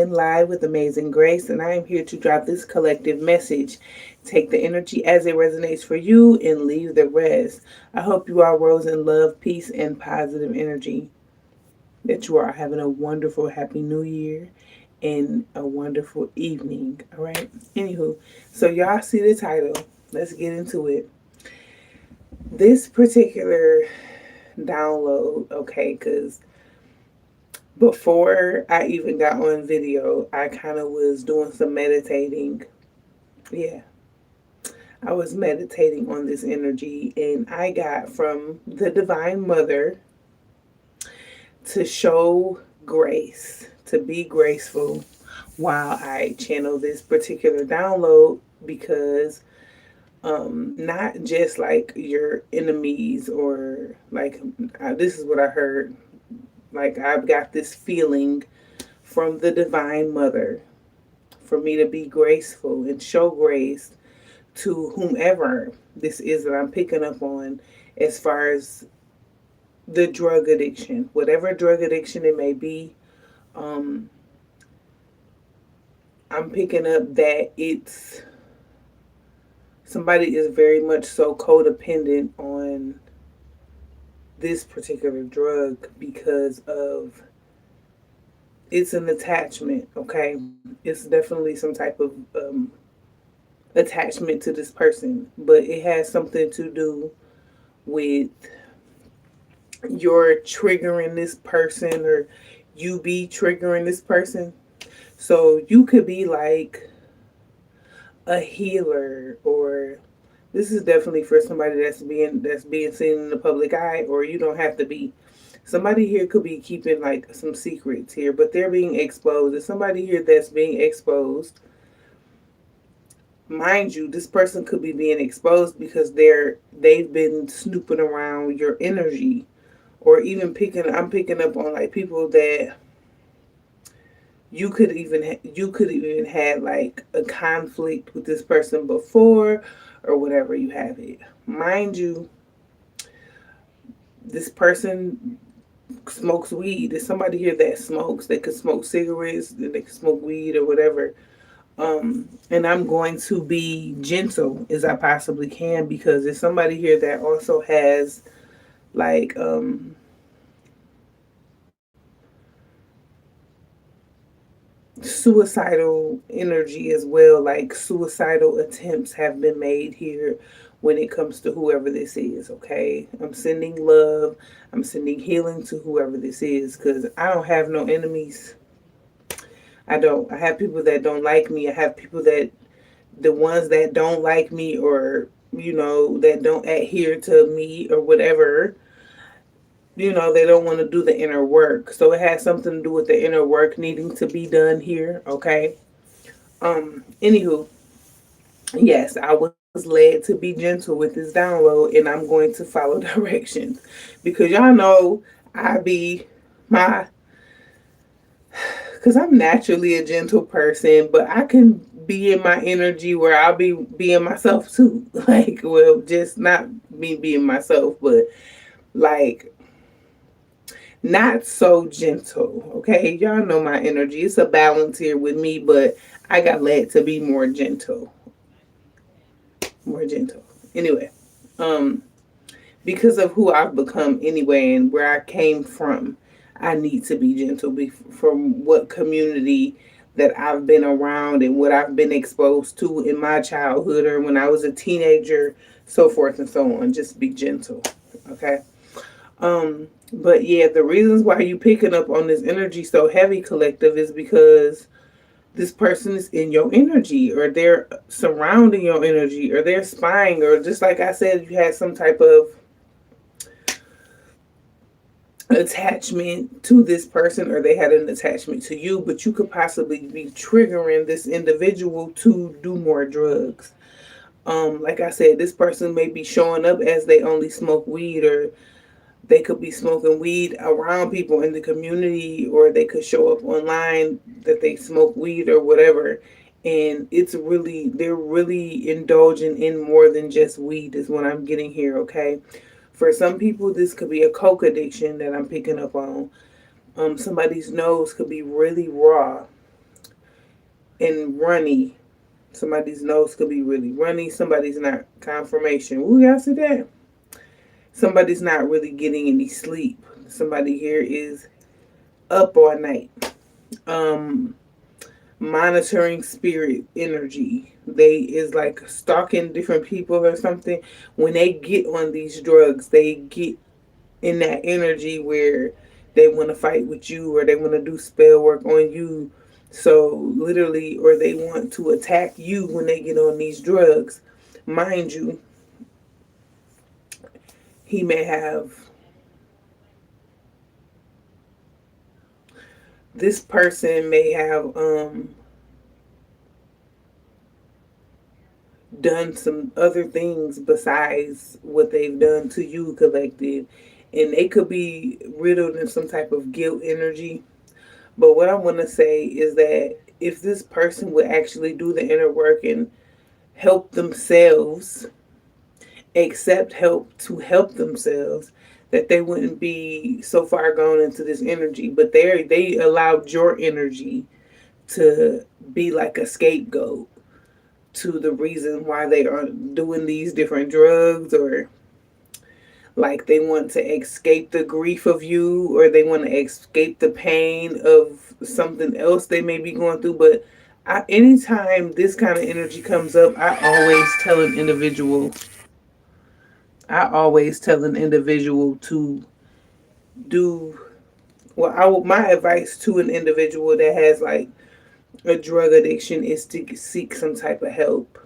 Live with Amazing Grace, and I am here to drop this collective message. Take the energy as it resonates for you and leave the rest. I hope you all rose in love, peace, and positive energy. That you are having a wonderful, happy new year and a wonderful evening. All right. Anywho, so y'all see the title. Let's get into it. This particular download, okay, because before I even got on video, I kind of was doing some meditating. Yeah, I was meditating on this energy, and I got from the Divine Mother to show grace, to be graceful while I channel this particular download because not just like your enemies or like this is what I heard. Like I've got this feeling from the Divine Mother for me to be graceful and show grace to whomever this is that I'm picking up on as far as the drug addiction, whatever drug addiction it may be. Um, I'm picking up that it's somebody is very much so codependent on this particular drug because of it's an attachment, okay? It's definitely some type of attachment to this person, but it has something to do with you're triggering this person or you be triggering this person. So you could be like a healer or this is definitely for somebody that's being seen in the public eye or you don't have to be. Somebody here could be keeping like some secrets here, but they're being exposed. There's somebody here that's being exposed. Mind you, this person could be being exposed because they've been snooping around your energy or even picking I'm picking up on like people that you could even had like a conflict with this person before or whatever you have it. Mind you, this person smokes weed. There's somebody here that smokes. They could smoke cigarettes, they could smoke weed or whatever. And I'm going to be gentle as I possibly can because there's somebody here that also has like suicidal energy as well. Like suicidal attempts have been made here when it comes to whoever this is, okay? I'm sending love, I'm sending healing to whoever this is because I don't have no enemies. I don't. I have people that don't like me. I have people that the ones that don't like me or that don't adhere to me or whatever, they don't want to do the inner work. So it has something to do with the inner work needing to be done here, okay? Anywho, yes, I was led to be gentle with this download and I'm going to follow directions because y'all know I be my because I'm naturally a gentle person, but I can be in my energy where I'll be being myself too. Like, well, just not me being myself, but like not so gentle. Okay, y'all know my energy. It's a balance here with me, but I got led to be more gentle, more gentle. Anyway, um, because of who I've become anyway and where I came from, I need to be gentle from what community that I've been around and what I've been exposed to in my childhood or when I was a teenager, so forth and so on. Just be gentle. Okay. But yeah, the reasons why you picking up on this energy so heavy, collective, is because this person is in your energy or they're surrounding your energy or they're spying or just like I said, you had some type of attachment to this person or they had an attachment to you, but you could possibly be triggering this individual to do more drugs. Like I said, this person may be showing up as they only smoke weed or they could be smoking weed around people in the community or they could show up online that they smoke weed or whatever. And they're really indulging in more than just weed is what I'm getting here, okay? For some people, this could be a coke addiction that I'm picking up on. Somebody's nose could be really raw. and runny. Somebody's nose could be really runny. Somebody's not confirmation. Ooh, y'all see that? Somebody's not really getting any sleep. Somebody here is up all night. Um, Monitoring spirit energy. They is like stalking different people or something. When they get on these drugs, they get in that energy where they want to fight with you or they want to do spell work on you. So literally, or they want to attack you when they get on these drugs. Mind you, he may have, this person may have done some other things besides what they've done to you, collective, and they could be riddled in some type of guilt energy. But what I want to say is that if this person would actually do the inner work and help themselves, accept help to help themselves, that they wouldn't be so far gone into this energy. But they allowed your energy to be like a scapegoat to the reason why they are doing these different drugs, or like they want to escape the grief of you, or they want to escape the pain of something else they may be going through. But anytime this kind of energy comes up, I always tell an individual to do, well, my advice to an individual that has like a drug addiction is to seek some type of help,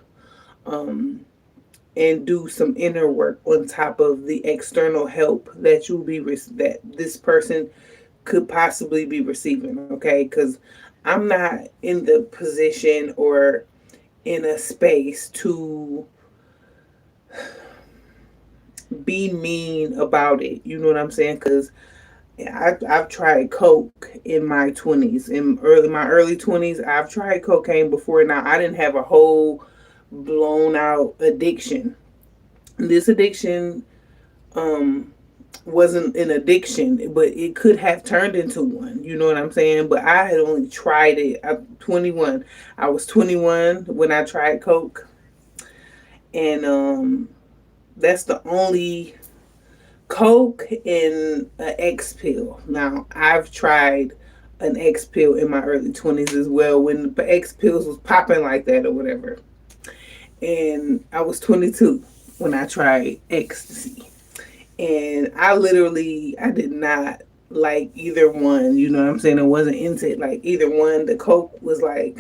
um, and do some inner work on top of the external help that that this person could possibly be receiving. Okay, because I'm not in the position or in a space to be mean about it. You know what I'm saying? Because I've tried coke in my 20s, in my early 20s. I've tried cocaine before. Now I didn't have a whole blown out addiction. This addiction um wasn't an addiction, but it could have turned into one. You know what I'm saying? But I had only tried it. I'm 21. I was 21 when I tried coke, and that's the only coke and an X pill. Now I've tried an X pill in my early 20s as well, when the X pills was popping like that or whatever. And I was 22 when I tried ecstasy. And I did not like either one. You know what I'm saying? It wasn't into like either one. The coke was like,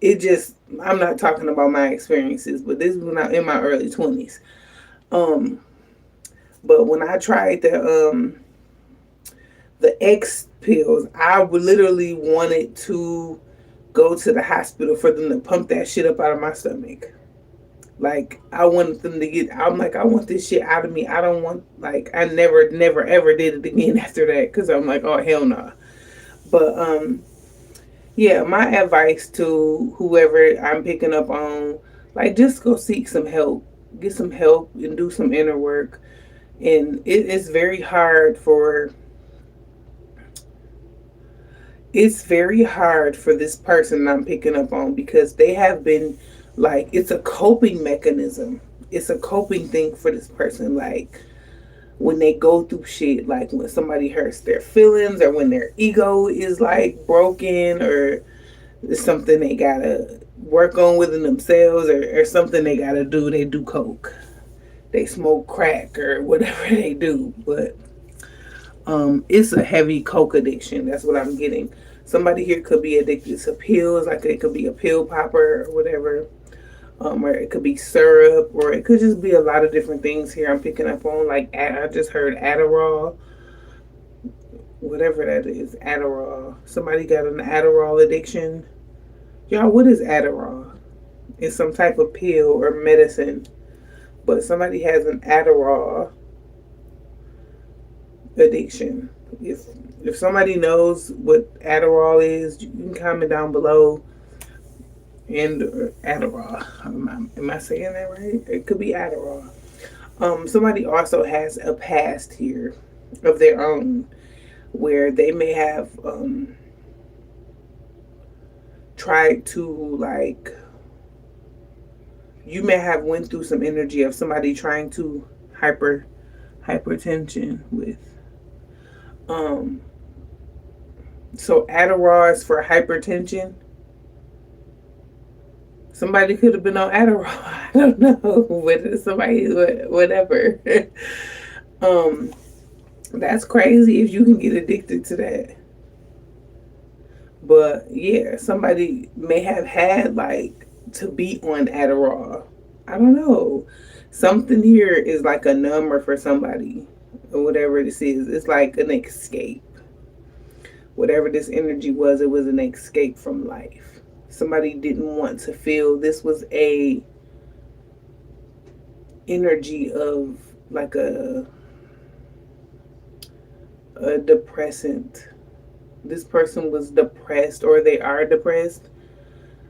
it just, I'm not talking about my experiences, but this was when I in my early 20s. Um, but when I tried the X pills, I would literally wanted to go to the hospital for them to pump that shit up out of my stomach. Like I wanted them to get. I'm like, I want this shit out of me. I don't want, like, I never, ever did it again after that, because I'm like, oh hell no. Nah. But yeah, my advice to whoever I'm picking up on, like, just go seek some help, get some help, and do some inner work. And it's very hard for this person I'm picking up on, because they have been, like, it's a coping mechanism. It's a coping thing for this person. Like when they go through shit, like when somebody hurts their feelings, or when their ego is like broken, or it's something they gotta work on within themselves, or something they gotta do, they do coke, they smoke crack, or whatever they do. But it's a heavy coke addiction. That's what I'm getting. Somebody here could be addicted to pills, like it could be a pill popper or whatever, or it could be syrup, or it could just be a lot of different things here I'm picking up on. Like I just heard Adderall, whatever that is, Adderall. Somebody got an Adderall addiction. Y'all, what is Adderall? It's some type of pill or medicine, but somebody has an Adderall addiction. If somebody knows what Adderall is, you can comment down below. And Adderall, am I saying that right? It could be Adderall. Somebody also has a past here of their own, where they may have tried to like, you may have went through some energy of somebody trying to hypertension with um so Adderall is for hypertension. Somebody could have been on Adderall. I don't know. Somebody, whatever. um, that's crazy if you can get addicted to that. But yeah, somebody may have had like to be on Adderall. I don't know. Something here is like a number for somebody, or whatever this is. It's like an escape. Whatever this energy was, it was an escape from life. Somebody didn't want to feel this was a energy of like a depressant. This person was depressed or they are depressed.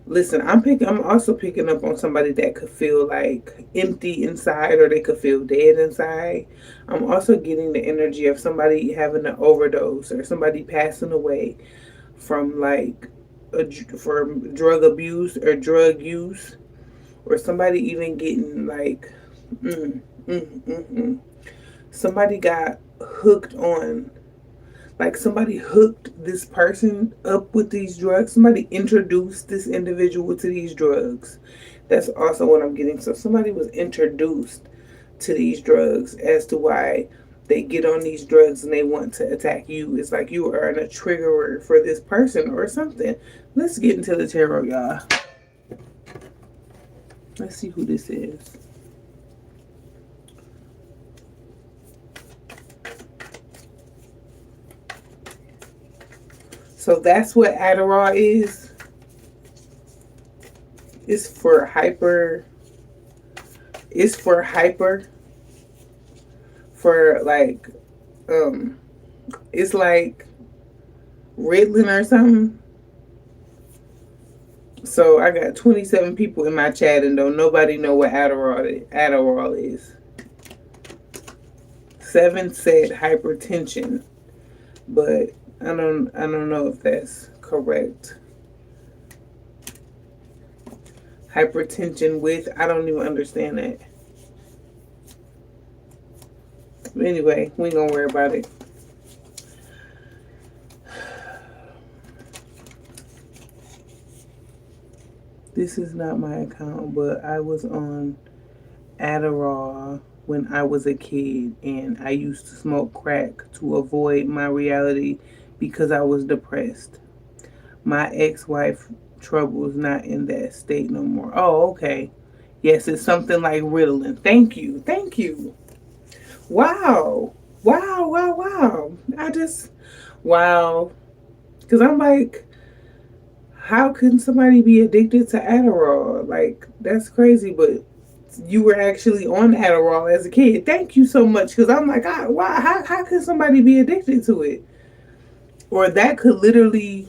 Listen, I'm also picking up on somebody that could feel like empty inside or they could feel dead inside. I'm also getting the energy of somebody having an overdose or somebody passing away from like from drug abuse or drug use, or somebody even getting like mm, mm, mm, mm. somebody got hooked on, like somebody hooked this person up with these drugs. Somebody introduced this individual to these drugs. That's also what I'm getting. So somebody was introduced to these drugs as to why they get on these drugs and they want to attack you. It's like you are a triggerer for this person or something. Let's get into the tarot, y'all. Let's see who this is. So that's what Adderall is. It's for hyper. It's for hyper. For like, it's like Ritalin or something. So I got 27 people in my chat and don't nobody know what Adderall is. 7 said hypertension, but I don't know if that's correct. Hypertension with, I don't even understand that. But anyway, we ain't gonna worry about it. This is not my account, but I was on Adderall when I was a kid, and I used to smoke crack to avoid my reality because I was depressed. My ex-wife troubles not in that state no more. Oh, okay. Yes, it's something like Ritalin. Thank you. Thank you. Wow. Wow, wow, wow. Wow. Because I'm like, how can somebody be addicted to Adderall? Like, that's crazy, but you were actually on Adderall as a kid. Thank you so much, because I'm like, why? How could somebody be addicted to it? Or that could literally,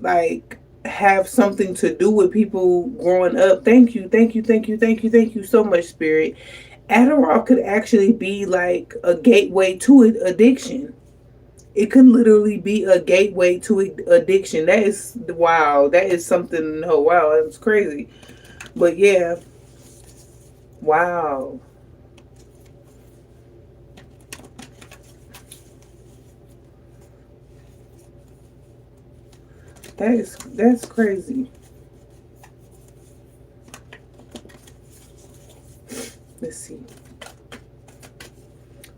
like, have something to do with people growing up. Thank you, thank you, thank you, thank you, thank you so much, Spirit. Adderall could actually be like a gateway to addiction. It can literally be a gateway to addiction. That is, wow. That is something. Oh, wow. That's crazy. But yeah. Wow. That's crazy. Let's see.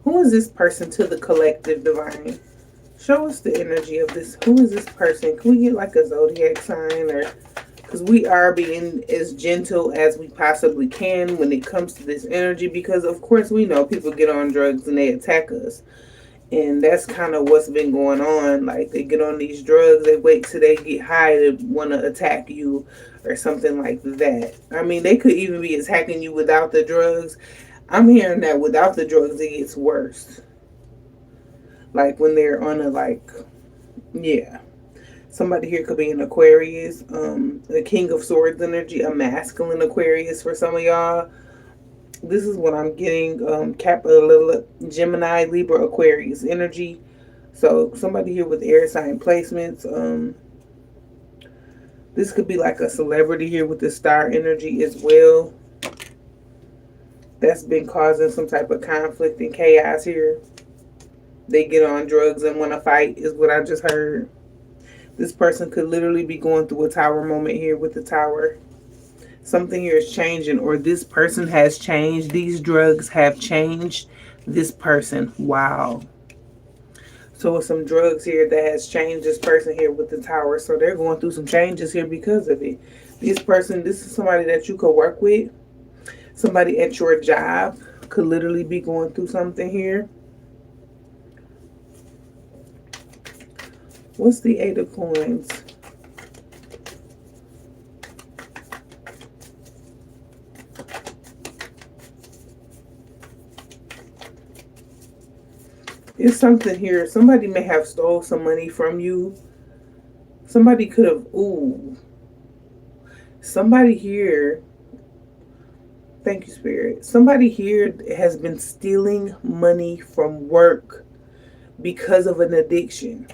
Who is this person to the collective divine? Show us the energy of this. Who is this person? Can we get like a zodiac sign, or because we are being as gentle as we possibly can when it comes to this energy, because of course we know people get on drugs and they attack us, and that's kind of what's been going on. Like, they get on these drugs, they wait till they get high to want to attack you or something like that. I mean, they could even be attacking you without the drugs. I'm hearing that without the drugs it gets worse, like when they're on a, like, yeah. Somebody here could be an Aquarius, a King of Swords energy, a masculine Aquarius for some of y'all. This is what I'm getting. Capricorn, Gemini, Libra, Aquarius energy. So somebody here with air sign placements. This could be like a celebrity here with the star energy as well. That's been causing some type of conflict and chaos here. They get on drugs and want to fight, is what I just heard. This person could literally be going through a tower moment here with the tower. Something here is changing, or this person has changed. These drugs have changed this person. Wow. So some drugs here that has changed this person here with the tower. So they're going through some changes here because of it. This is somebody that you could work with. Somebody at your job could literally be going through something here. What's the Eight of Coins? It's something here. Somebody may have stole some money from you. Somebody could have, ooh. Somebody here, thank you, Spirit. Somebody here has been stealing money from work because of an addiction.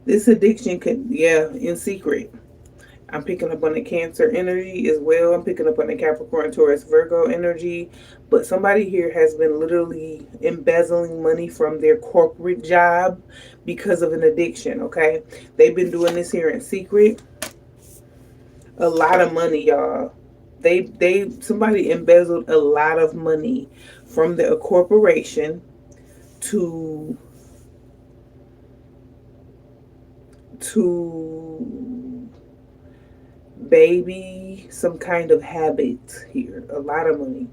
This addiction can, yeah, in secret. I'm picking up on the Cancer energy as well. I'm picking up on the Capricorn, Taurus, Virgo energy. But somebody here has been literally embezzling money from their corporate job because of an addiction, okay? They've been doing this here in secret. A lot of money, y'all. Somebody embezzled a lot of money from the corporation to baby some kind of habit here. A lot of money.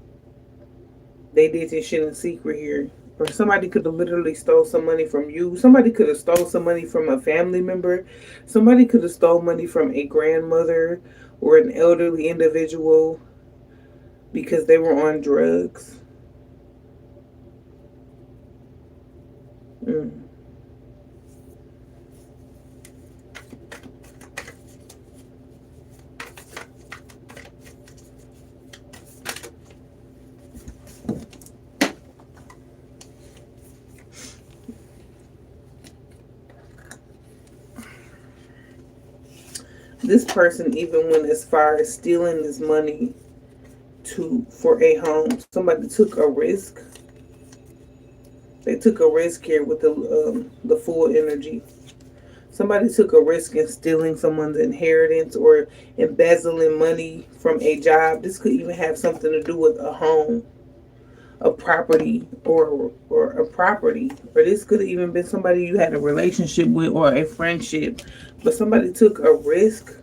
They did this shit in secret here. Or somebody could have literally stole some money from you. Somebody could have stole some money from a family member. Somebody could have stole money from a grandmother or an elderly individual because they were on drugs. This person even went as far as stealing this money for a home. Somebody took a risk. They took a risk here with the full energy. Somebody took a risk in stealing someone's inheritance or embezzling money from a job. This could even have something to do with a home, a property, or a property. Or this could have even been somebody you had a relationship with or a friendship. But somebody took a risk.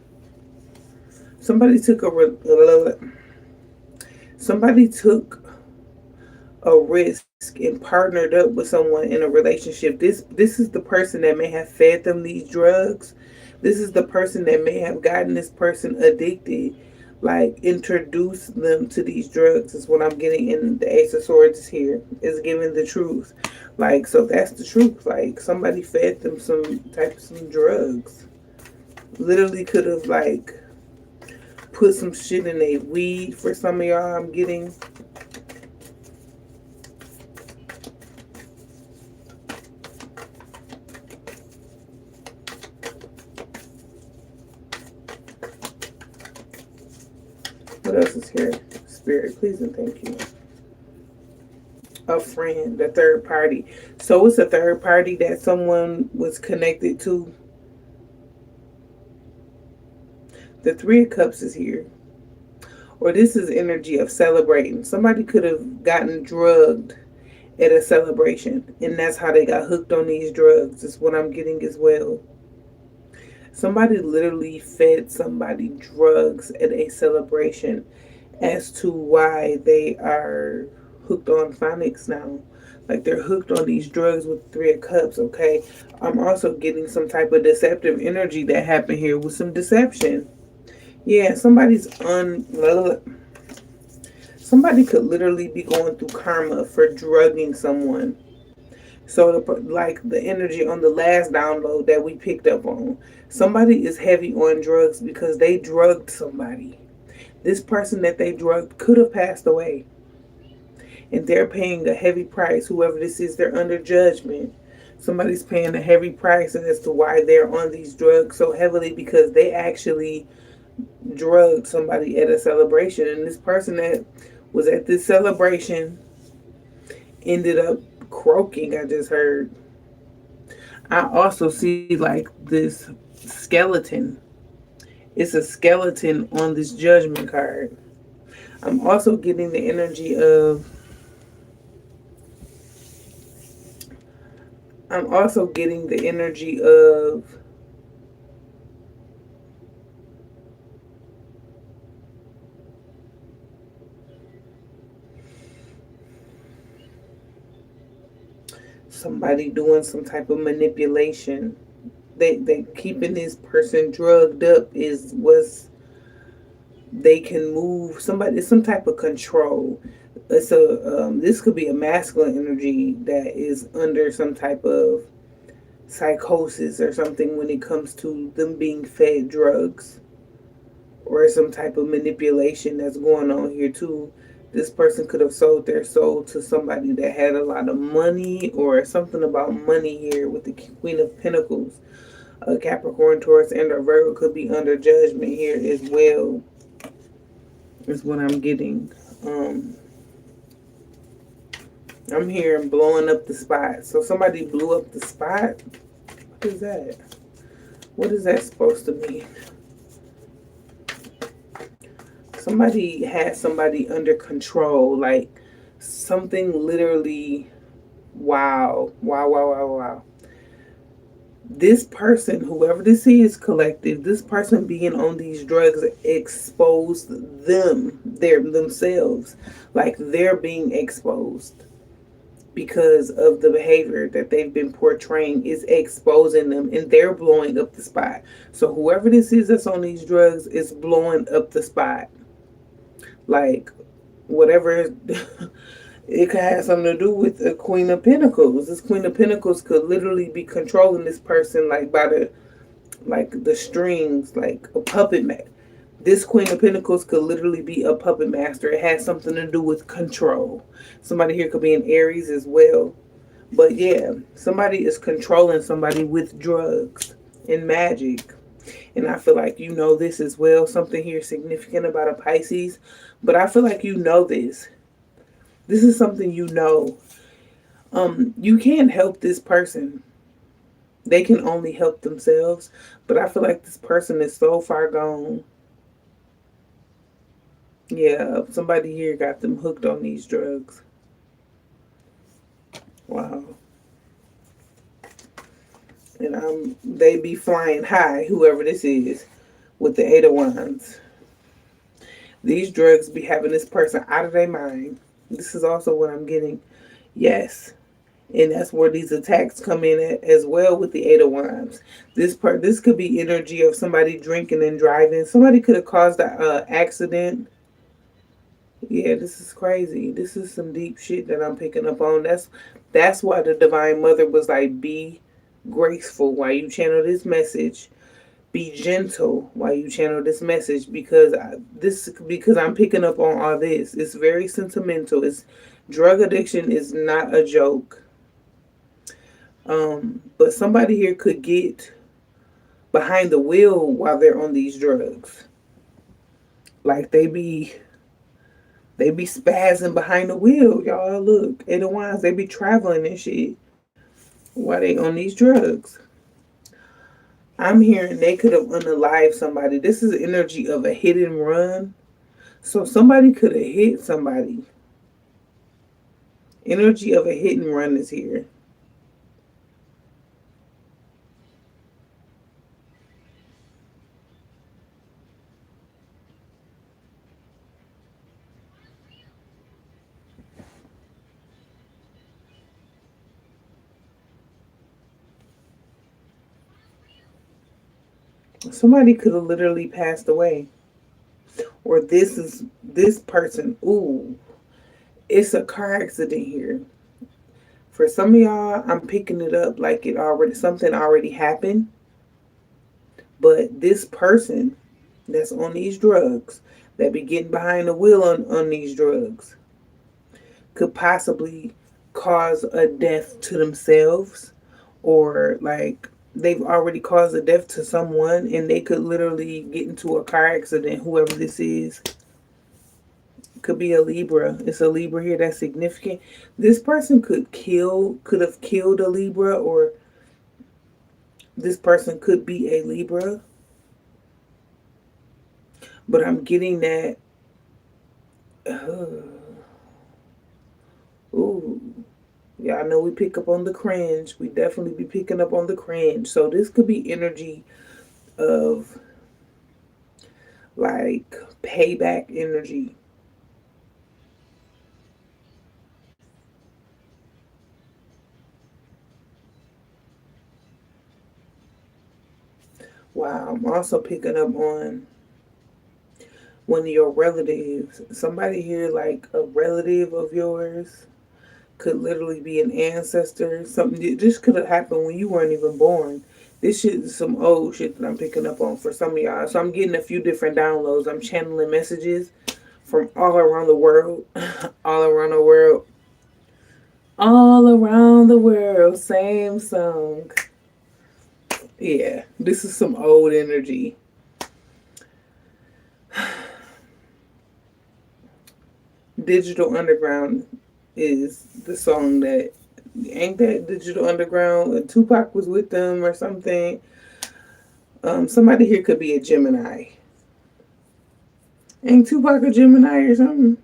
Somebody took a risk and partnered up with someone in a relationship. This is the person that may have fed them these drugs. This is the person that may have gotten this person addicted, like introduce them to these drugs, is what I'm getting in the Ace of Swords here, is giving the truth. Like, so that's the truth. Like, somebody fed them some drugs. Literally could have, like, put some shit in a weed for some of y'all, I'm getting. What else is here? Spirit, please and thank you. A friend, a third party. So it's a third party that someone was connected to. The Three of Cups is here. Or this is energy of celebrating. Somebody could have gotten drugged at a celebration, and that's how they got hooked on these drugs, is what I'm getting as well. Somebody literally fed somebody drugs at a celebration as to why they are hooked on phonics now. Like, they're hooked on these drugs with Three of Cups, okay? I'm also getting some type of deceptive energy that happened here with some deception. Yeah, somebody could literally be going through karma for drugging someone. So, like the energy on the last download that we picked up on, somebody is heavy on drugs because they drugged somebody. This person that they drugged could have passed away, and they're paying a heavy price. Whoever this is, they're under judgment Somebody's paying a heavy price as to why they're on these drugs so heavily, because they actually drugged somebody at a celebration. And this person that was at this celebration ended up croaking, I just heard. I also see like this skeleton. It's a skeleton on this judgment card. I'm also getting the energy of I'm also getting the energy of somebody doing some type of manipulation. They keeping this person drugged up is what's they can move somebody. It's some type of control. It's a this could be a masculine energy that is under some type of psychosis or something when it comes to them being fed drugs, or some type of manipulation that's going on here too. This person could have sold their soul to somebody that had a lot of money, or something about money here with the Queen of Pentacles. Capricorn, Taurus, and or Virgo could be under judgment here as well, is what I'm getting. I'm hearing blowing up the spot. So somebody blew up the spot. What is that? What is that supposed to mean? Somebody had somebody under control. Like something literally, wow. Wow, wow, wow, wow. This person, whoever this is, collective, this person being on these drugs exposed themselves. Like they're being exposed because of the behavior that they've been portraying is exposing them, and they're blowing up the spot. So whoever this is that's on these drugs is blowing up the spot. Like whatever it could have something to do with the Queen of Pentacles. This Queen of Pentacles could literally be controlling this person like by the strings, like a puppet master. This Queen of Pentacles could literally be a puppet master. It has something to do with control. Somebody here could be an Aries as well. But yeah, somebody is controlling somebody with drugs and magic. And I feel like you know this as well. Something here significant about a Pisces. But I feel like you know this. This is something you know. You can't help this person. They can only help themselves. But I feel like this person is so far gone. Yeah, somebody here got them hooked on these drugs. Wow. And they be flying high, whoever this is, with the Eight of Wands. These drugs be having this person out of their mind. This is also what I'm getting. Yes. And that's where these attacks come in at, as well, with the Eight of Wands. This could be energy of somebody drinking and driving. Somebody could have caused an accident. Yeah, this is crazy. This is some deep shit that I'm picking up on. That's why the Divine Mother was like, be graceful while you channel this message. Be gentle while you channel this message, because I'm picking up on all this. It's very sentimental. Drug addiction is not a joke. But somebody here could get behind the wheel while they're on these drugs. Like they be spazzing behind the wheel, y'all. Look, Eight of Wands, they be traveling and shit while they on these drugs. I'm hearing they could have unalived somebody. This is energy of a hit and run. So somebody could have hit somebody. Energy of a hit and run is here. Somebody could have literally passed away. Or this person. Ooh, it's a car accident here. For some of y'all, I'm picking it up like something already happened. But this person that's on these drugs, that be getting behind the wheel on these drugs, could possibly cause a death to themselves or like they've already caused a death to someone and they could literally get into a car accident. Whoever this is could be a Libra. It's a Libra here that's significant. This person could have killed a Libra, or this person could be a Libra. But I'm getting that. Ooh, yeah, I know we pick up on the cringe. We definitely be picking up on the cringe. So this could be energy of like payback energy. Wow, I'm also picking up on one of your relatives. Somebody here, like a relative of yours, could literally be an ancestor. Something this could have happened when you weren't even born. This shit is some old shit that I'm picking up on for some of y'all. So I'm getting a few different downloads. I'm channeling messages from all around the world. All around the world. All around the world. Same song. Yeah, this is some old energy. Digital Underground is the song that ain't that Digital Underground. Tupac was with them or something. Somebody here could be a Gemini. Ain't Tupac a Gemini or something?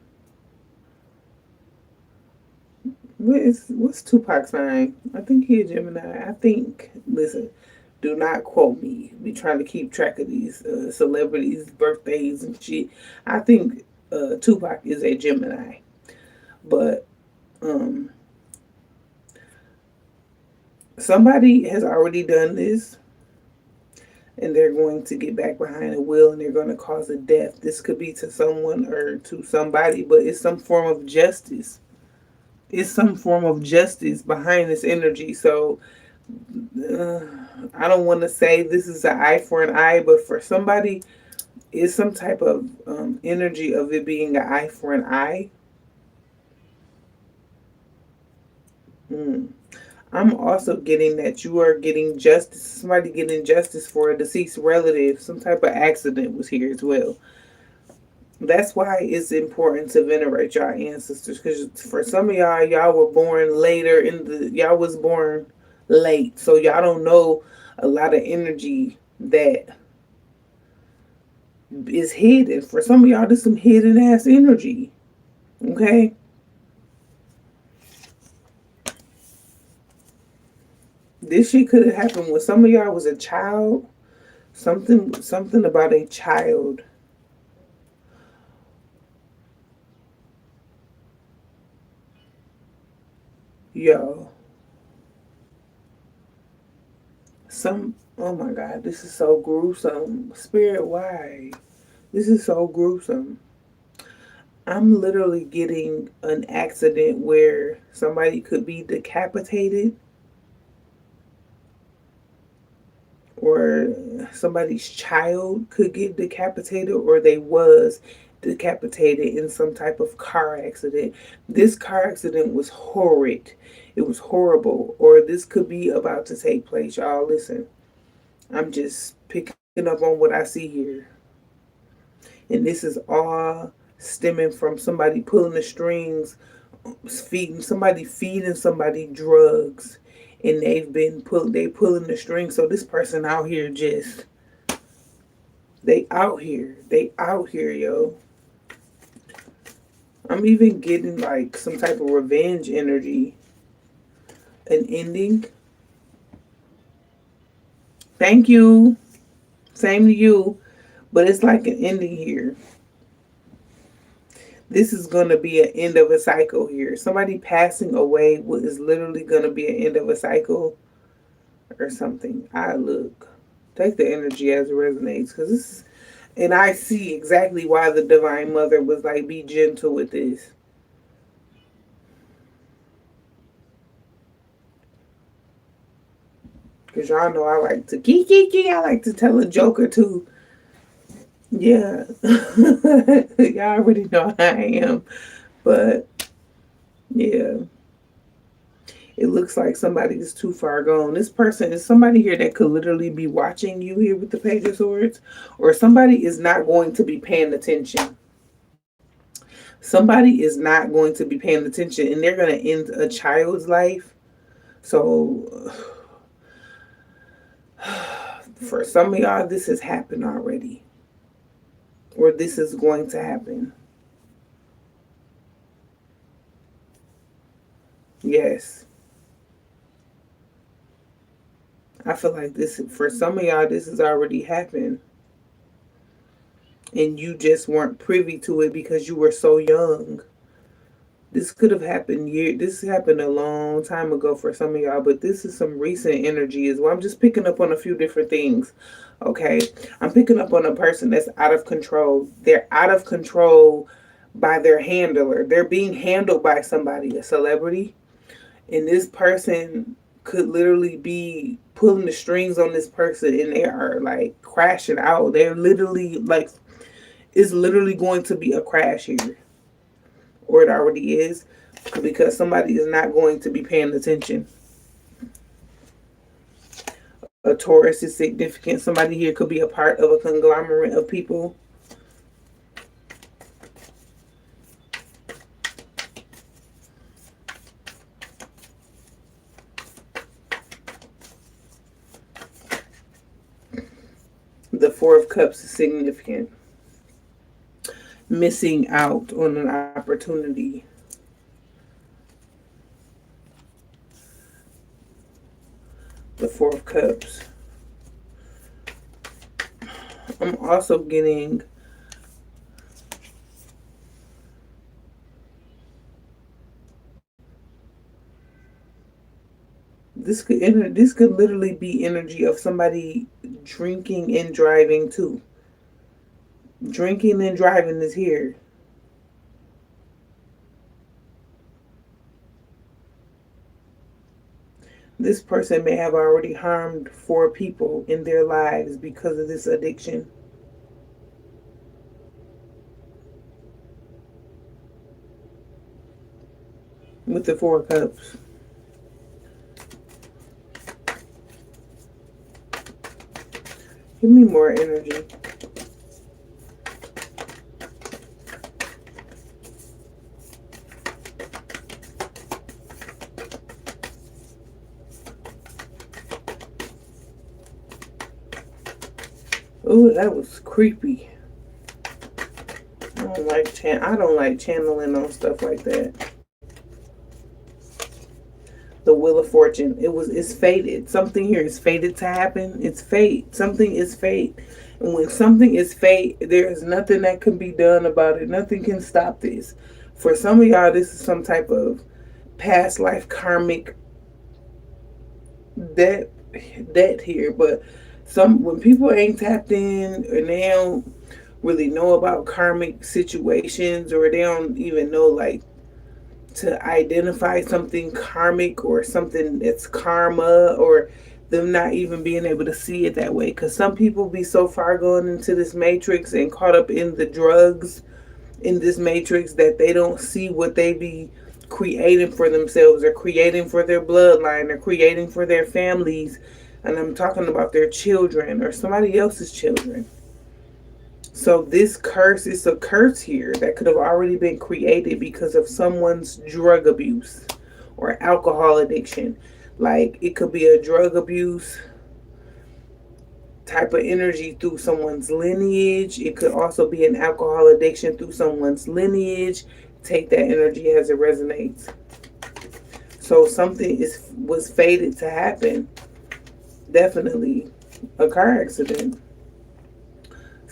What's Tupac's sign? I think he a Gemini. I think. Listen, do not quote me. Be trying to keep track of these celebrities' birthdays and shit. I think Tupac is a Gemini, but um, somebody has already done this, and they're going to get back behind the wheel, and they're going to cause a death. This could be to someone or to somebody, but it's some form of justice. It's some form of justice behind this energy. So uh, I don't want to say this is an eye for an eye, but for somebody, it's some type of energy of it being an eye for an eye. Mm. I'm also getting that you are getting justice, somebody getting justice for a deceased relative. Some type of accident was here as well. That's why it's important to venerate y'all ancestors, because for some of y'all, y'all were born later y'all was born late, so y'all don't know a lot of energy that is hidden. For some of y'all, there's some hidden ass energy. Okay, this shit could have happened when some of y'all was a child. Something about a child. Yo, oh my god, this is so gruesome. Spirit, why? This is so gruesome. I'm literally getting an accident where somebody could be decapitated, or somebody's child could get decapitated, or they was decapitated in some type of car accident. This car accident was horrid. It was horrible. Or this could be about to take place. Y'all listen. I'm just picking up on what I see here. And this is all stemming from somebody pulling the strings, feeding somebody drugs, and they pulling the strings. So this person out here just they out here, yo. I'm even getting like some type of revenge energy, an ending. Thank you. Same to you. But it's like an ending here. This is going to be an end of a cycle here. Somebody passing away is literally going to be an end of a cycle or something. I look. Take the energy as it resonates, because this is, and I see exactly why the Divine Mother was like, be gentle with this. Because y'all know I like to geek. I like to tell a joke or two. Yeah. Y'all already know how I am. But yeah. It looks like somebody is too far gone. This person is somebody here that could literally be watching you here with the Page of Swords, or somebody is not going to be paying attention. Somebody is not going to be paying attention, and they're going to end a child's life. So, for some of y'all, this has happened already, or this is going to happen. Yes. I feel like this, for some of y'all, this has already happened. And you just weren't privy to it because you were so young. This could have happened this happened a long time ago for some of y'all, but this is some recent energy as well. I'm just picking up on a few different things. Okay. I'm picking up on a person that's out of control. They're out of control by their handler. They're being handled by somebody, a celebrity. And this person could literally be pulling the strings on this person, and they are like crashing out. They're literally like, it's literally going to be a crash here, or it already is, because somebody is not going to be paying attention. A Taurus is significant. Somebody here could be a part of a conglomerate of people. The Four of Cups is significant. Missing out on an opportunity. The Four of Cups. I'm also getting this could literally be energy of somebody drinking and driving too. Drinking and driving is here. This person may have already harmed 4 people in their lives because of this addiction. With the Four of Cups. Give me more energy. Ooh, that was creepy. I don't like channeling on stuff like that. The Wheel of Fortune. It's fated. Something here is fated to happen. It's fate. Something is fate. And when something is fate, there is nothing that can be done about it. Nothing can stop this. For some of y'all, this is some type of past life karmic debt here. But when people ain't tapped in, or they don't really know about karmic situations, or they don't even know like to identify something karmic or something that's karma, or them not even being able to see it that way, because some people be so far going into this matrix and caught up in the drugs in this matrix that they don't see what they be creating for themselves, or creating for their bloodline, or creating for their families. And I'm talking about their children or somebody else's children. So this curse is a curse here that could have already been created because of someone's drug abuse or alcohol addiction. Like, it could be a drug abuse type of energy through someone's lineage. It could also be an alcohol addiction through someone's lineage. Take that energy as it resonates. So something was fated to happen. Definitely a car accident.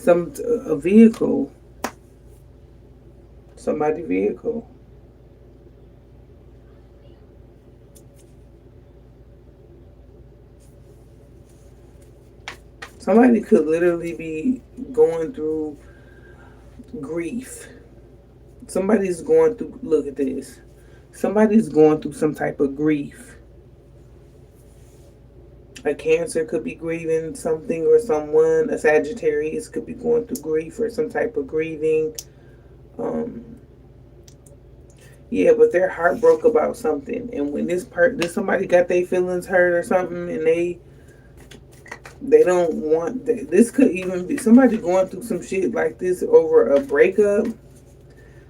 A vehicle. Somebody's vehicle. Somebody could literally be going through grief. Somebody's going through, look at this. Somebody's going through some type of grief. A Cancer could be grieving something or someone. A Sagittarius could be going through grief or some type of grieving. Yeah, but they're heartbroken about something, and when this somebody got their feelings hurt or something, and they don't want this could even be somebody going through some shit like this over a breakup.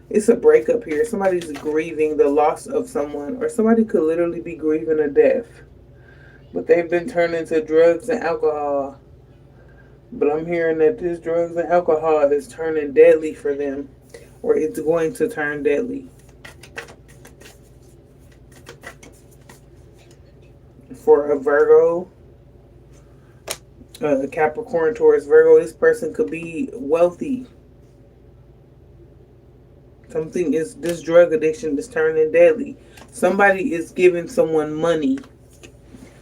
It's a breakup here. Somebody's grieving the loss of someone, or somebody could literally be grieving a death, but they've been turned into drugs and alcohol. But I'm hearing that this drugs and alcohol is turning deadly for them, or it's going to turn deadly. For a Virgo, Capricorn, Taurus, Virgo, this person could be wealthy. Something is this drug addiction is turning deadly. Somebody is giving someone money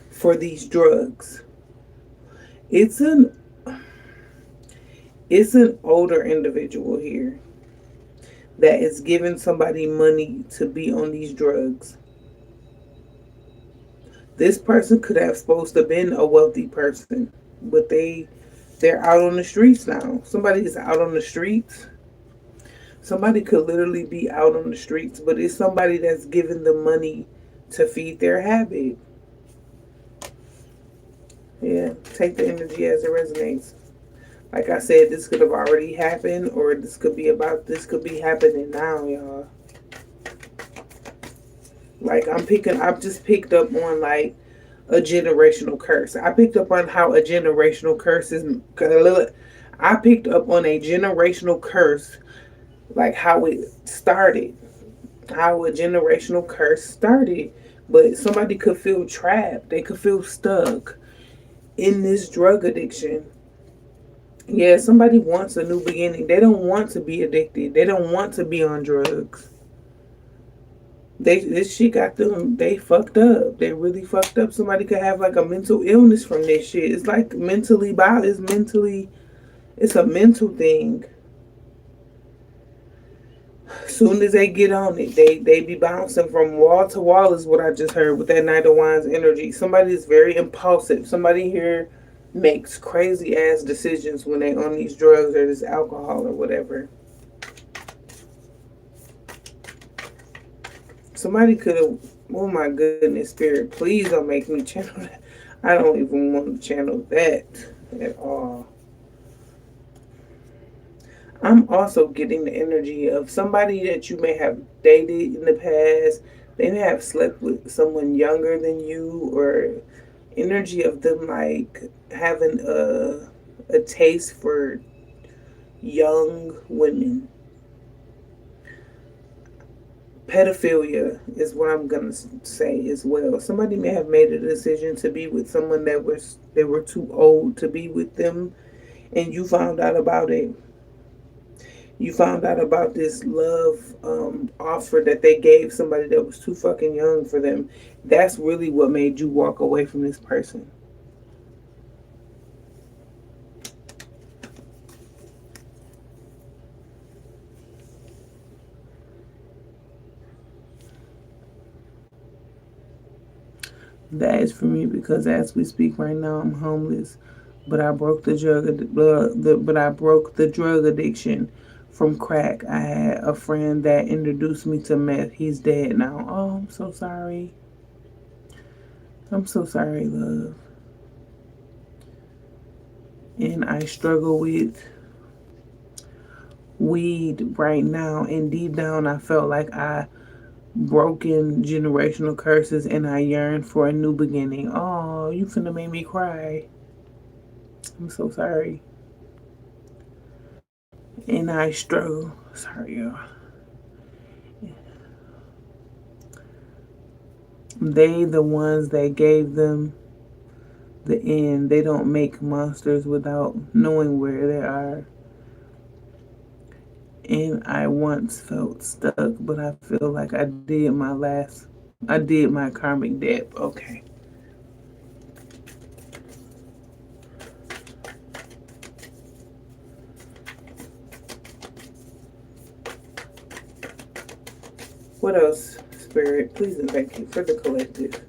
for these drugs. It's an it's an older individual here that is giving somebody money to be on these drugs. This person could have supposed to have been a wealthy person, but they're out on the streets now. Somebody is out on the streets. Somebody could literally be out on the streets, but it's somebody that's giving the money to feed their habit. Yeah, take the energy as it resonates. Like I said, this could have already happened, or this could be happening now, y'all. Like I've just picked up on like a generational curse. I picked up on how a generational curse is. I picked up on a generational curse, like how it started, how a generational curse started. But somebody could feel trapped. They could feel stuck in this drug addiction. Yeah, somebody wants a new beginning. They don't want to be addicted. They don't want to be on drugs. This shit got them. They fucked up. They really fucked up. Somebody could have like a mental illness from this shit. It's like mentally bad. It's a mental thing. Soon as they get on it, they be bouncing from wall to wall. Is what I just heard with that Knight of Wands energy. Somebody is very impulsive. Somebody here makes crazy ass decisions when they on these drugs or this alcohol or whatever. Somebody could have. Oh my goodness, spirit! Please don't make me channel that. I don't even want to channel that at all. I'm also getting the energy of somebody that you may have dated in the past. They may have slept with someone younger than you, or energy of them like having a taste for young women. Pedophilia is what I'm gonna say as well. Somebody may have made a decision to be with someone they were too old to be with them, and you found out about it. You found out about this love offer that they gave somebody that was too fucking young for them. That's really what made you walk away from this person. That is for me because as we speak right now, I'm homeless, but I broke the drug addiction from crack. I had a friend that introduced me to meth. He's dead now. Oh, I'm so sorry. I'm so sorry, love. And I struggle with weed right now, and deep down I felt like I broken generational curses and I yearn for a new beginning. Oh, you finna make me cry. I'm so sorry. And I struggle. Sorry, y'all. They the ones that gave them the end. They don't make monsters without knowing where they are. And I once felt stuck, but I feel like I did my karmic debt. Okay. What else, Spirit? Please and thank you for the collective.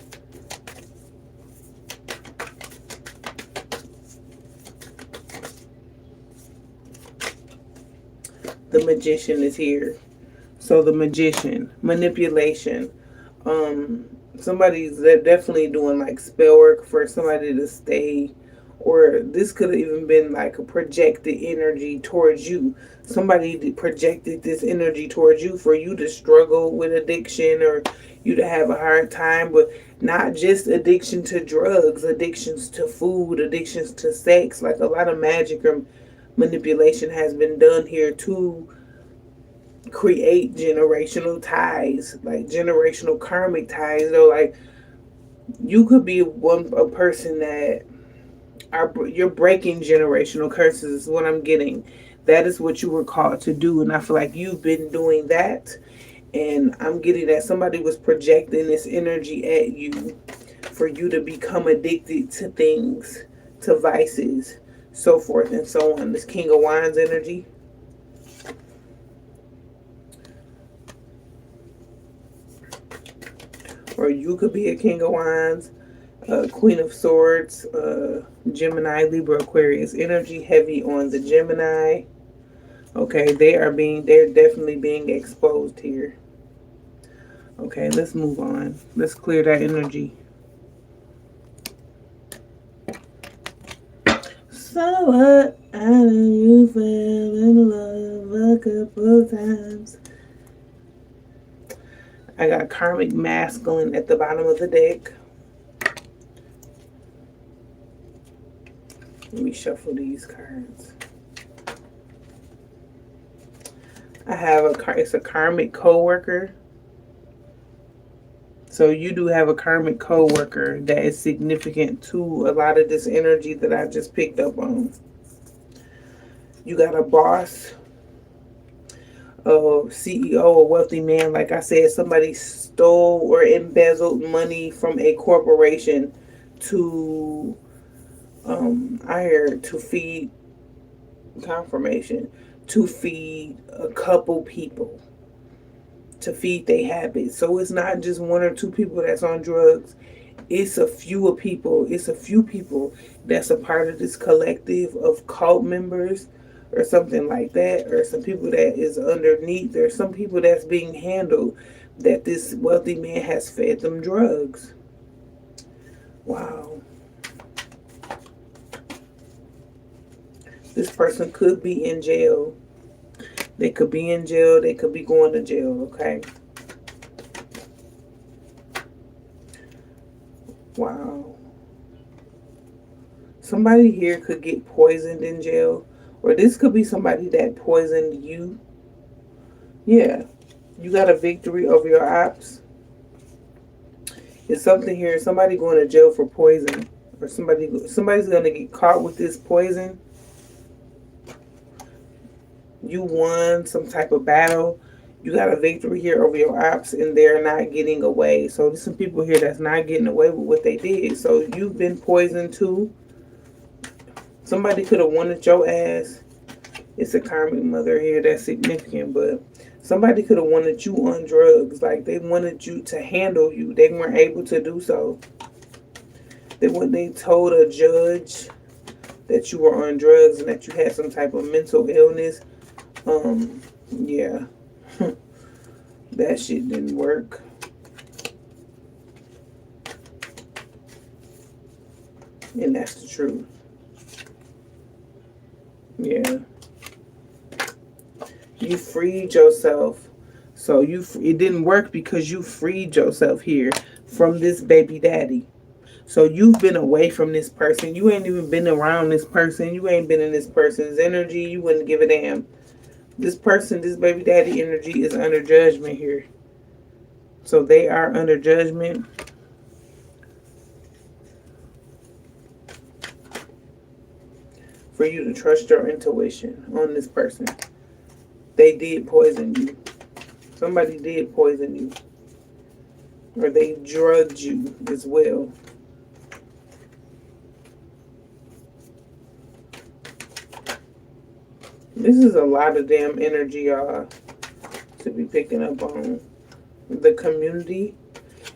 The Magician is here. So the magician, manipulation. Somebody's definitely doing like spell work for somebody to stay, or this could have even been like a projected energy towards you. Somebody projected this energy towards you for you to struggle with addiction, or you to have a hard time, but not just addiction to drugs, addictions to food, addictions to sex. Like a lot of magic or manipulation has been done here to create generational ties, like generational karmic ties. Though, like you could be a person that you're breaking generational curses. Is what I'm getting. That is what you were called to do, and I feel like you've been doing that. And I'm getting that somebody was projecting this energy at you for you to become addicted to things, to vices, so forth and so on. This King of Wands energy. Or you could be a King of Wands, Queen of Swords, Gemini, Libra, Aquarius. Energy heavy on the Gemini. Okay, they're definitely being exposed here. Okay, let's move on. Let's clear that energy. So what? I know you fell in love a couple times. I got karmic masculine at the bottom of the deck. Let me shuffle these cards. I have it's a karmic co-worker. So you do have a karmic co-worker that is significant to a lot of this energy that I just picked up on. You got a boss, a CEO, a wealthy man. Like I said, somebody stole or embezzled money from a corporation to, I heard, to feed, confirmation, to feed a couple people, to feed their habits. So it's not just one or two people that's on drugs. It's a few people. It's a few people that's a part of this collective of cult members or something like that, or some people that is underneath. There's some people that's being handled that this wealthy man has fed them drugs. Wow. This person could be in jail. They could be in jail. They could be going to jail, okay? Wow. Somebody here could get poisoned in jail. Or this could be somebody that poisoned you. Yeah. You got a victory over your ops. It's something here. Somebody going to jail for poison. Or somebody's going to get caught with this poison. You won some type of battle. You got a victory here over your ops, and they're not getting away. So there's some people here that's not getting away with what they did. So you've been poisoned too. Somebody could have wanted your ass. It's a karmic mother here that's significant, but somebody could have wanted you on drugs. Like they wanted you to handle you. They weren't able to do so. They told a judge that you were on drugs and that you had some type of mental illness. Yeah. That shit didn't work. And that's the truth. Yeah. You freed yourself. So it didn't work because you freed yourself here from this baby daddy. So you've been away from this person. You ain't even been around this person. You ain't been in this person's energy. You wouldn't give a damn. This person, this baby daddy energy is under judgment here. So they are under judgment. For you to trust your intuition on this person. They did poison you. Somebody did poison you. Or they drugged you as well. This is a lot of damn energy, y'all, to be picking up on. The community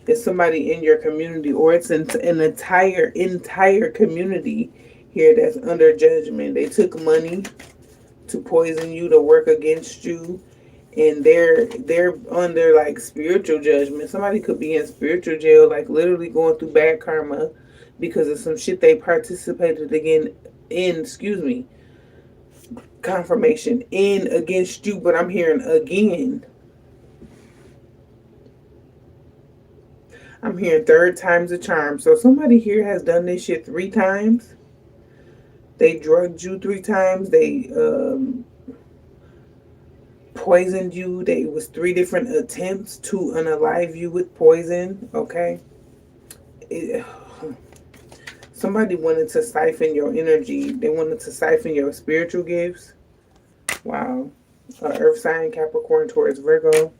is somebody in your community, or it's an entire community here that's under judgment. They took money to poison you, to work against you, and they're under like spiritual judgment. Somebody could be in spiritual jail, like literally going through bad karma because of some shit they participated again in, excuse me, confirmation in against you. But I'm hearing again. I'm hearing third time's a charm. So somebody here has done this shit 3 times. They drugged you 3 times. They poisoned you. They was 3 different attempts to unalive you with poison. Okay. It, somebody wanted to siphon your energy. They wanted to siphon your spiritual gifts. Wow. Earth sign, Capricorn, Taurus, Virgo.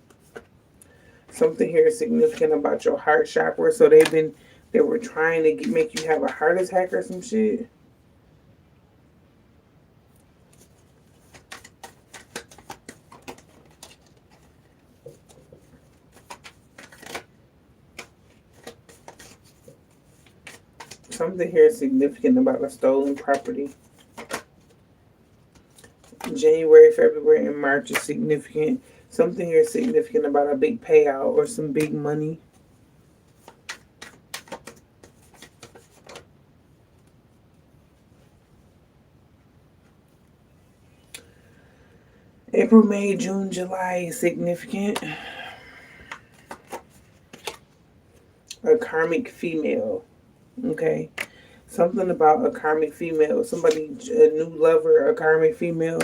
Something here is significant about your heart chakra. So they were trying to make you have a heart attack or some shit. Something here is significant about a stolen property. January, February, and March is significant. Something here is significant about a big payout or some big money. April, May, June, July is significant. A karmic female. Okay. Something about a karmic female. Somebody, a new lover, a karmic female.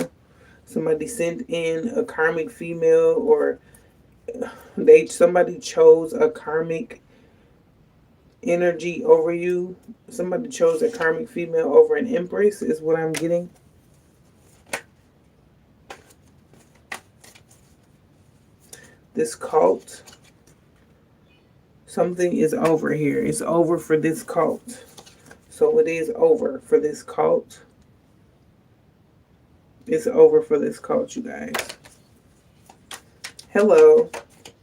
Somebody sent in a karmic female, or somebody chose a karmic energy over you. Somebody chose a karmic female over an empress is what I'm getting. This cult. Something is over here. It's over for this cult. So it is over for this cult. It's over for this cult, you guys. Hello.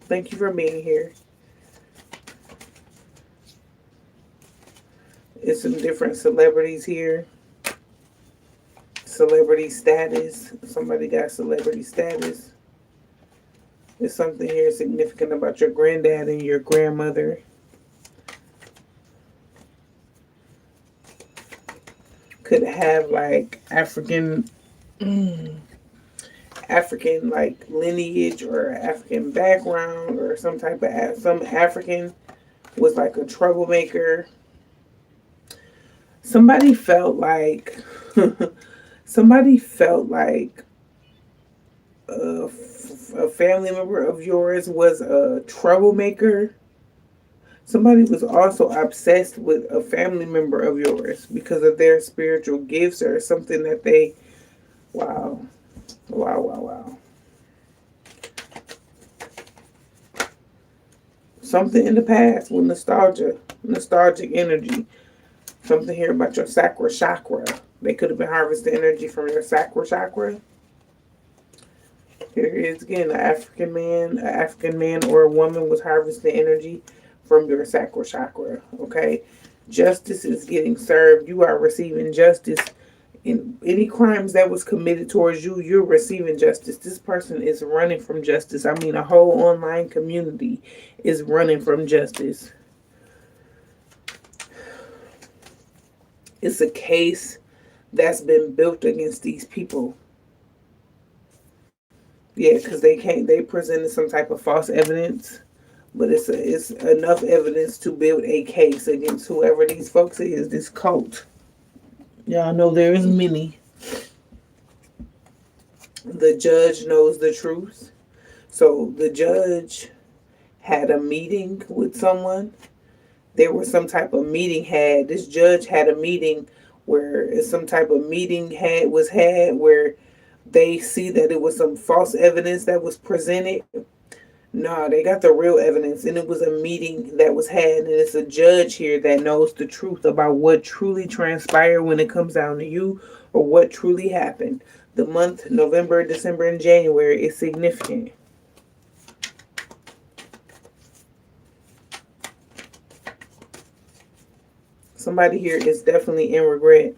Thank you for being here. It's some different celebrities here. Celebrity status. Somebody got celebrity status. There's something here significant about your granddad and your grandmother. Could have like African like lineage or African background, or some type of some African was like a troublemaker. Somebody felt like a family member of yours was a troublemaker. Somebody was also obsessed with a family member of yours because of their spiritual gifts or something that they, wow. Something in the past with nostalgic energy. Something here about your sacral chakra. They could have been harvesting energy from your sacral chakra. Here it is again, an African man or a woman was harvesting energy from your sacral chakra. Okay, justice is getting served. You are receiving justice. In any crimes that was committed towards you, you're receiving justice. This person is running from justice. I mean, a whole online community is running from justice. It's a case that's been built against these people. Yeah, because they presented some type of false evidence, but it's enough evidence to build a case against whoever these folks is, this cult. Y'all know there is many. The judge knows the truth. So the judge had a meeting with someone. There was some type of meeting this judge had a meeting where some type of meeting was had where they see that it was some false evidence that was presented. No, they got the real evidence, and it was a meeting that was had, and it's a judge here that knows the truth about what truly transpired when it comes down to you, or what truly happened. The month November, December, and January is significant. Somebody here is definitely in regret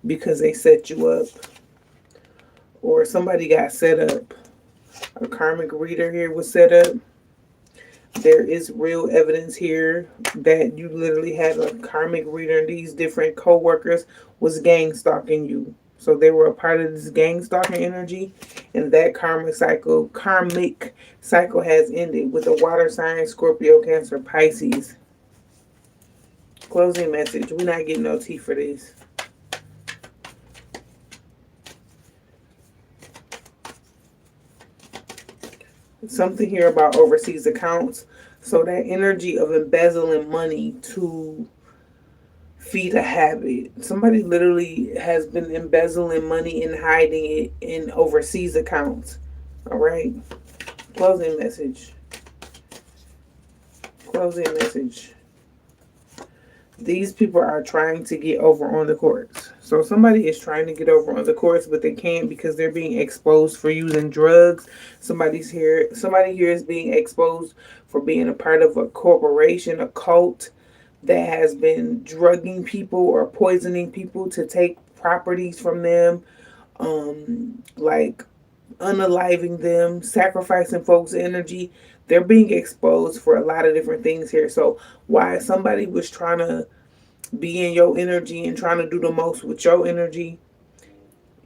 because they set you up, or somebody got set up. A karmic reader here was set up. There is real evidence here that you literally had a karmic reader and these different co-workers was gang stalking you. So they were a part of this gang stalking energy, and that karmic cycle has ended with a water sign, Scorpio, Cancer, Pisces. Closing message. We're not getting no tea for this. Something here about overseas accounts. So that energy of embezzling money to feed a habit. Somebody literally has been embezzling money and hiding it in overseas accounts. All right. Closing message. Closing message. These people are trying to get over on the courts. So somebody is trying to get over on the courts, but they can't because they're being exposed for using drugs. Somebody here is being exposed for being a part of a corporation, a cult that has been drugging people or poisoning people to take properties from them, like unaliving them, sacrificing folks' energy. They're being exposed for a lot of different things here. So why somebody was trying to be in your energy and trying to do the most with your energy,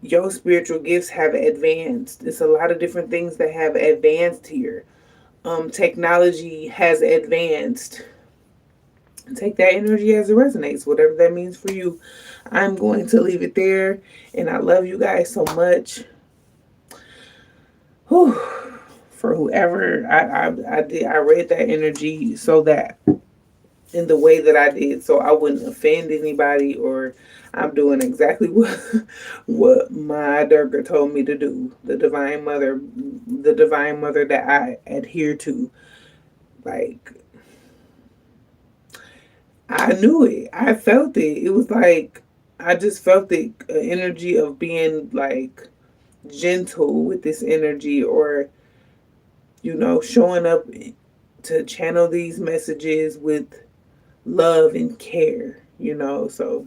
your spiritual gifts have advanced. It's a lot of different things that have advanced here. Technology has advanced. Take that energy as it resonates, whatever that means for you. I'm going to leave it there, and I love you guys so much. Whew. For whoever I read that energy so that in the way that I did, so I wouldn't offend anybody, or I'm doing exactly what my Durga told me to do. The divine mother that I adhere to. Like, I knew it. I felt it. It was like I just felt the energy of being like gentle with this energy, or showing up to channel these messages with love and care. So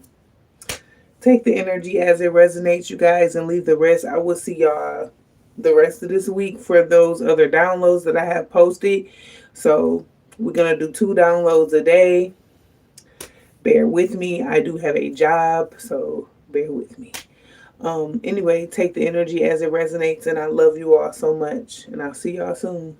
take the energy as it resonates, you guys, and leave the rest. I will see y'all the rest of this week for those other downloads that I have posted. So we're going to do 2 downloads a day. Bear with me. I do have a job, so bear with me. Anyway, take the energy as it resonates, and I love you all so much, and I'll see y'all soon.